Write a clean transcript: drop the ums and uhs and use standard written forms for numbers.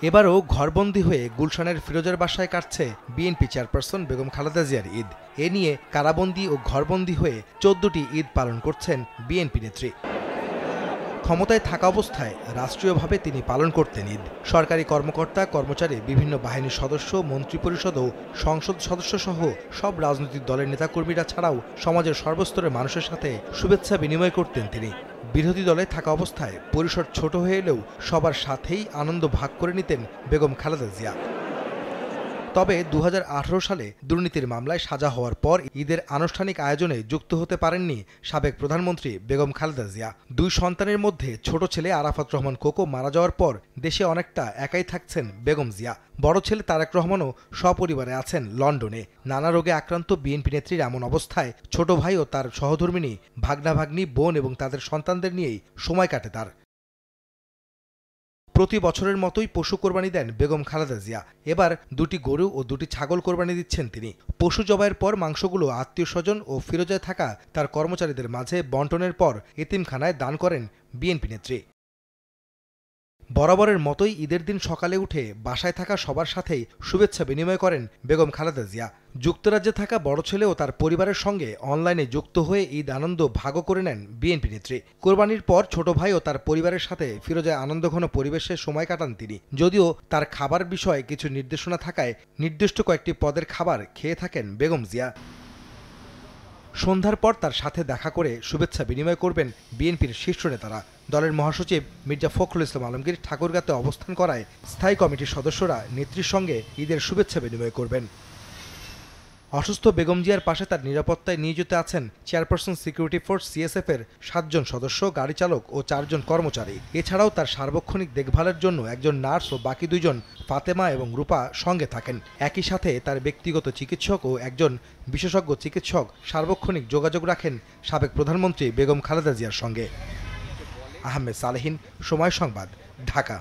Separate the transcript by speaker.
Speaker 1: এবারও ঘরবন্দি হয়ে গুলশানের ফিরোজের বাসায় কাটছে বিএনপি চেয়ারপারসন বেগম খালেদা জিয়ার ঈদ। এ নিয়ে কারাবন্দি ও ঘরবন্দি হয়ে ১৪টি ঈদ পালন করছেন বিএনপি নেত্রী। ক্ষমতায় থাকা অবস্থায় রাষ্ট্রীয়ভাবে তিনি পালন করতেন ঈদ। সরকারি কর্মকর্তা কর্মচারী, বিভিন্ন বাহিনীর সদস্য, মন্ত্রিপরিষদ ও সংসদ সদস্য সহ সব রাজনৈতিক দলের নেতাকর্মীরা ছাড়াও সমাজের সর্বস্তরের মানুষের সাথে শুভেচ্ছা বিনিময় করতেন তিনি। বিরোধী দলে থাকা অবস্থায় পরিসর ছোট হয়ে এলেও সবার সাথেই আনন্দ ভাগ করে নিতেন বেগম খালেদা জিয়া। তবে ২০১৮ সালে দুর্নীতির মামলায় সাজা হওয়ার পর ঈদের আনুষ্ঠানিক আয়োজনে যুক্ত হতে পারেননি সাবেক প্রধানমন্ত্রী বেগম খালেদা জিয়া। দুই সন্তানের মধ্যে ছোট ছেলে আরাফাত রহমান কোকো মারা যাওয়ার পর দেশে অনেকটা একাই থাকছেন বেগম জিয়া। বড় ছেলে তারেক রহমানও সপরিবারে আছেন লন্ডনে। নানা রোগে আক্রান্ত বিএনপি নেত্রীর এমন অবস্থায় ছোট ভাই ও তার সহধর্মিণী, ভাগনা ভাগ্নি, বোন এবং তাদের সন্তানদের নিয়েই সময় কাটে তার। প্রতি বছরের মতোই পশু কোরবানি দেন বেগম খালেদা জিয়া। এবার ২টি গরু ও ২টি ছাগল কোরবানি দিচ্ছেন তিনি। পশু জবাইয়ের পর মাংসগুলো আত্মীয়স্বজন ও ফিরোজায় থাকা তার কর্মচারীদের মাঝে বন্টনের পর এতিমখানায় দান করেন বিএনপি নেত্রী। বরাবরের মতোই ঈদের দিন সকালে উঠে বাসায় থাকা সবার সাথেই শুভেচ্ছা বিনিময় করেন বেগম খালেদা জিয়া। যুক্তরাজ্যে থাকা বড় ছেলে ও তার পরিবারের সঙ্গে অনলাইনে যুক্ত হয়ে ঈদ আনন্দ ভাগও করে নেন বিএনপি নেত্রী। কোরবানির পর ছোট ভাই ও তার পরিবারের সাথে ফিরোজায় আনন্দঘন পরিবেশে সময় কাটান তিনি। যদিও তার খাবার বিষয়ে কিছু নির্দেশনা থাকায় নির্দিষ্ট কয়েকটি পদের খাবার খেয়ে থাকেন বেগম জিয়া। সন্ধ্যার পর তার সাথে দেখা করে শুভেচ্ছা বিনিময় করবেন বিএনপির শীর্ষ নেতারা। দলের মহাসচিব মির্জা ফখরুল ইসলাম আলমগীর ঠাকুরগাঁতে অবস্থান করায় স্থায়ী কমিটির সদস্যরা নেত্রীর সঙ্গে ঈদের শুভেচ্ছা বিনিময় করবেন। অসুস্থ বেগম জিয়ার পাশে তার নিরাপত্তায় নিয়োজিত আছেন চেয়ারপারসন সিকিউরিটি ফোর্স CSF এর ৭ জন সদস্য, গাড়ি চালক ও ৪ জন কর্মচারী। এছাড়াও তার সার্বক্ষণিক দেখভালের জন্য একজন নার্স ও বাকি ২ জন ফাতেমা এবং রূপা সঙ্গে থাকেন। একই সাথে তার ব্যক্তিগত চিকিৎসক ও একজন বিশেষজ্ঞ চিকিৎসক সার্বক্ষণিক যোগাযোগ রাখেন সাবেক প্রধানমন্ত্রী বেগম খালেদা জিয়ার সঙ্গে। আহমেদ সালেহীন, সময় সংবাদ, ঢাকা।